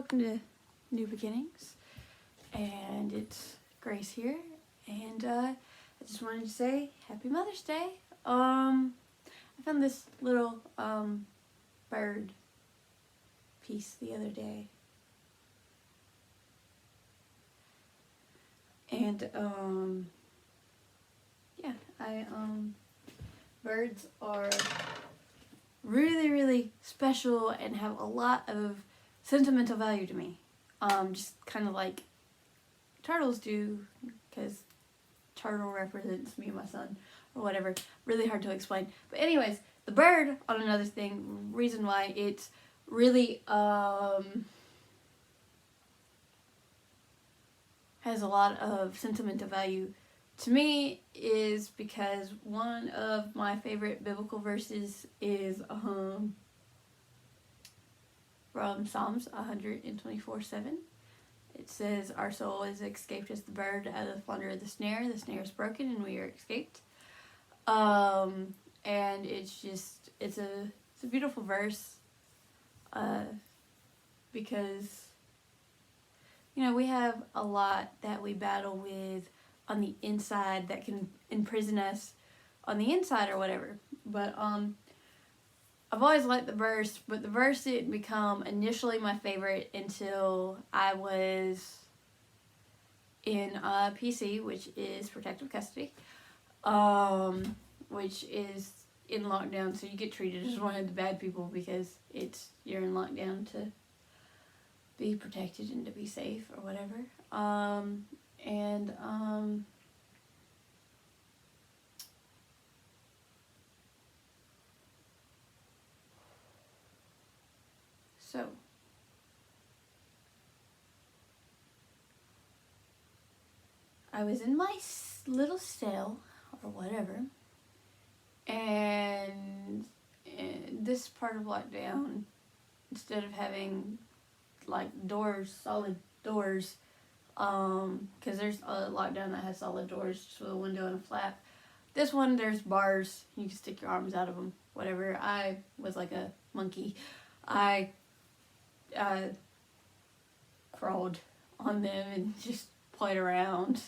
welcome to New Beginnings, and it's Grace here, and I just wanted to say Happy Mother's Day. I found this little bird piece the other day, and yeah, birds are really special and have a lot of sentimental value to me. Just kind of like turtles do, because turtle represents me and my son, or whatever. Really hard to explain. But anyways, the bird, on another thing, reason why it's really has a lot of sentimental value to me is because one of my favorite biblical verses is from Psalms 124:7. It says, "Our soul is escaped as the bird out of the flutter of the snare. The snare is broken and we are escaped." And it's a beautiful verse, because we have a lot that we battle with on the inside that can imprison us on the inside or whatever. But I've always liked the verse, but the verse didn't become initially my favorite until I was in PC, which is protective custody, which is in lockdown, so you get treated as one of the bad people because you're in lockdown to be protected and to be safe or whatever. So I was in my little cell or whatever, and in this part of lockdown, instead of having like solid doors, because there's a lockdown that has solid doors just with a window and a flap. This one, there's bars, you can stick your arms out of them, whatever. I was like a monkey. I crawled on them and just played around,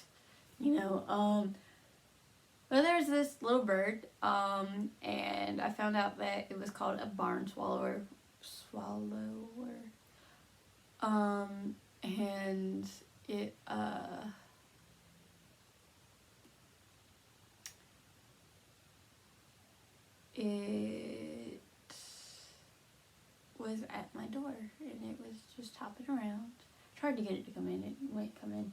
But there's this little bird, and I found out that it was called a barn swallower. And it was at my door, and it was just hopping around. Tried to get it to come in, it wouldn't come in.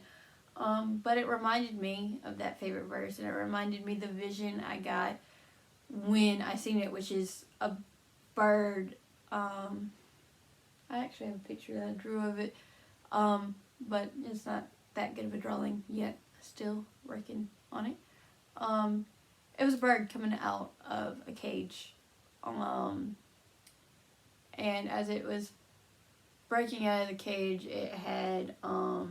But it reminded me of that favorite verse, and it reminded me the vision I got when I seen it, which is a bird. I actually have a picture that I drew of it, but it's not that good of a drawing yet. Still working on it. It was a bird coming out of a cage, and as it was breaking out of the cage, it had a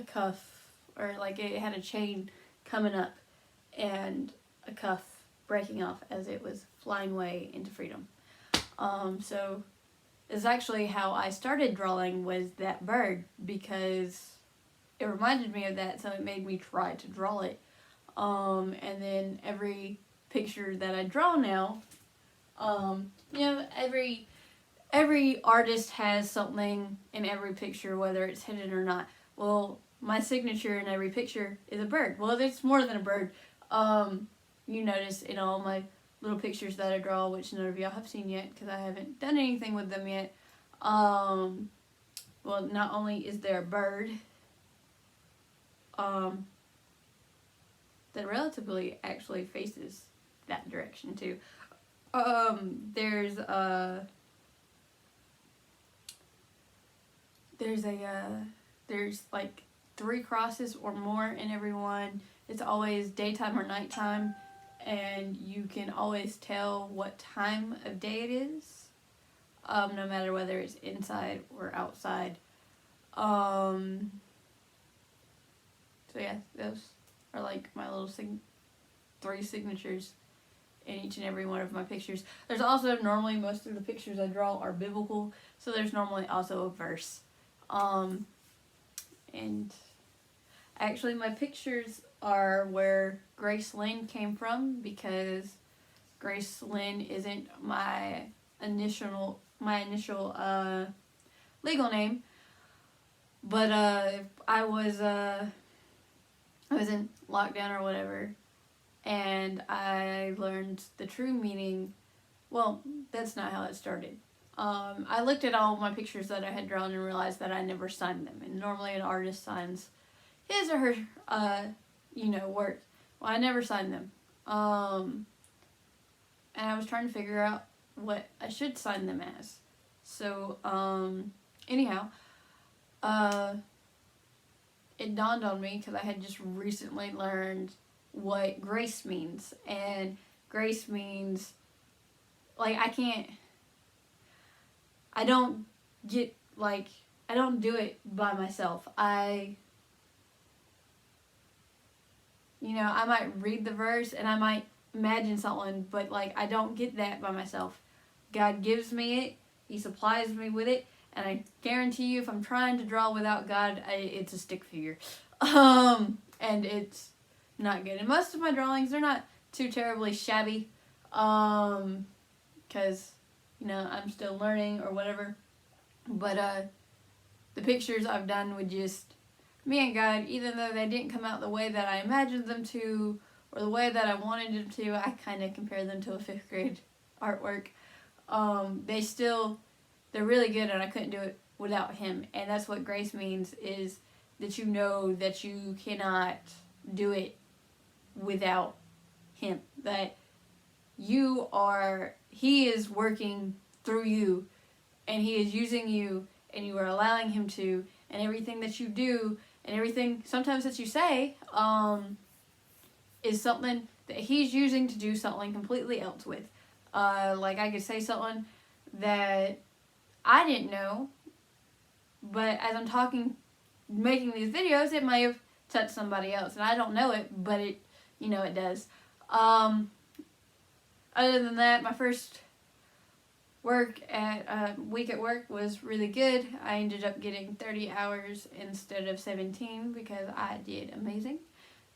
cuff, or like it had a chain coming up and a cuff breaking off as it was flying away into freedom. So it's actually how I started drawing, was that bird, because it reminded me of that, so it made me try to draw it. And then every picture that I draw now, every artist has something in every picture, whether it's hidden or not. Well, my signature in every picture is a bird. Well, it's more than a bird. You notice in all my little pictures that I draw, which none of y'all have seen yet because I haven't done anything with them yet. Well, not only is there a bird that relatively actually faces that direction too. There's like 3 crosses or more in every one. It's always daytime or nighttime, and you can always tell what time of day it is, no matter whether it's inside or outside. So yeah, those are like my little 3 signatures in each and every one of my pictures. There's also normally most of the pictures I draw are biblical, so there's normally also a verse. And actually my pictures are where Grace Lynn came from, because Grace Lynn isn't my initial legal name, but I was in lockdown or whatever, and I learned the true meaning. Well, that's not how it started. I looked at all of my pictures that I had drawn and realized that I never signed them. And normally an artist signs his or her, work. Well, I never signed them. And I was trying to figure out what I should sign them as. So, anyhow, it dawned on me because I had just recently learned what grace means. And grace means, like, I don't do it by myself. I might read the verse and I might imagine something, but like, I don't get that by myself. God gives me it, He supplies me with it, and I guarantee you if I'm trying to draw without God, it's a stick figure. And it's not good. And most of my drawings, they're not too terribly shabby, because I'm still learning or whatever. But the pictures I've done with just me and God, even though they didn't come out the way that I imagined them to or the way that I wanted them to, I kind of compare them to a 5th grade artwork. They're really good, and I couldn't do it without Him. And that's what grace means, is that you know that you cannot do it without Him. That He is working through you, and He is using you, and you are allowing Him to, and everything that you do, and everything sometimes that you say, is something that He's using to do something completely else with. Like I could say something that I didn't know, but as I'm making these videos, it may have touched somebody else, and I don't know it, but it does. Other than that, my first week at work was really good. I ended up getting 30 hours instead of 17 because I did amazing.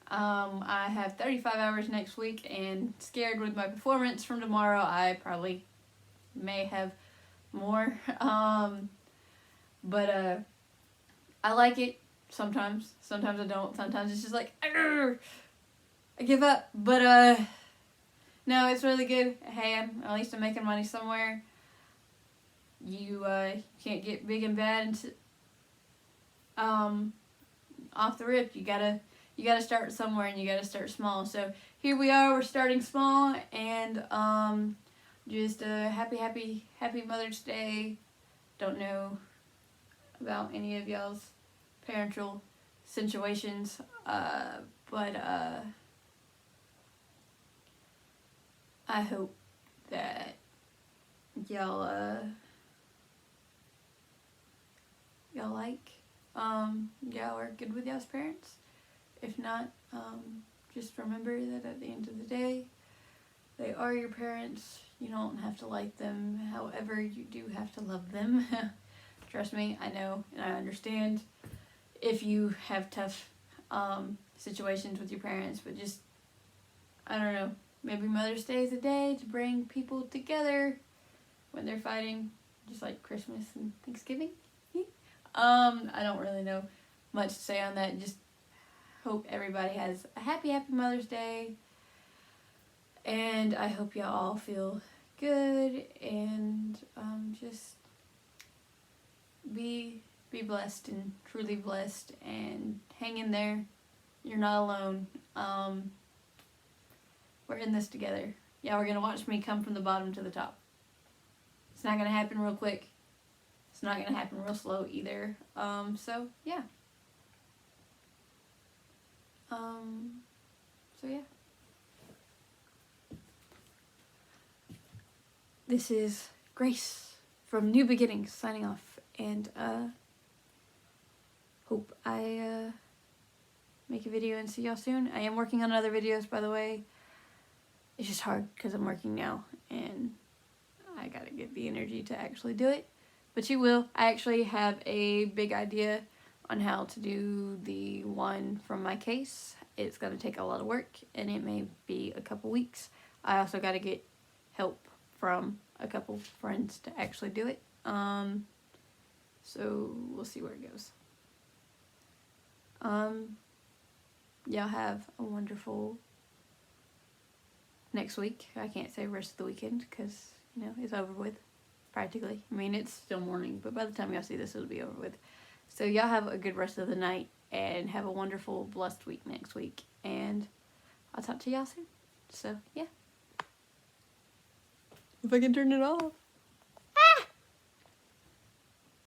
I have 35 hours next week, and scared with my performance from tomorrow, I probably may have more. But I like it sometimes. Sometimes I don't. Sometimes it's just like, I give up. But no, it's really good. Hey, at least I'm making money somewhere. You can't get big and bad off the rip. You gotta start somewhere, and you gotta start small. So here we are. We're starting small, and just a happy Mother's Day. Don't know about any of y'all's parental situations, but I hope that y'all are good with y'all's parents. If not, just remember that at the end of the day, they are your parents. You don't have to like them. However, you do have to love them. Trust me, I know and I understand if you have tough situations with your parents, but just, I don't know, maybe Mother's Day is a day to bring people together when they're fighting, just like Christmas and Thanksgiving. I don't really know much to say on that. Just hope everybody has a happy Mother's Day. And I hope y'all all feel good, and just be blessed and truly blessed, and hang in there. You're not alone. We're in this together. Yeah, we're going to watch me come from the bottom to the top. It's not going to happen real quick. It's not going to happen real slow either. So, yeah. This is Grace from New Beginnings signing off, and hope I make a video and see y'all soon. I am working on other videos, by the way. it's just hard because I'm working now and I gotta get the energy to actually do it. But she will. I actually have a big idea on how to do the one from my case. It's gonna take a lot of work and it may be a couple weeks. I also gotta get help from a couple friends to actually do it. So we'll see where it goes. Y'all have a wonderful next week. I can't say rest of the weekend because, you know, it's over with practically. I mean, it's still morning, but by the time y'all see this, it'll be over with. So y'all have a good rest of the night and have a wonderful, blessed week next week. And I'll talk to y'all soon. So, yeah. If I can turn it off.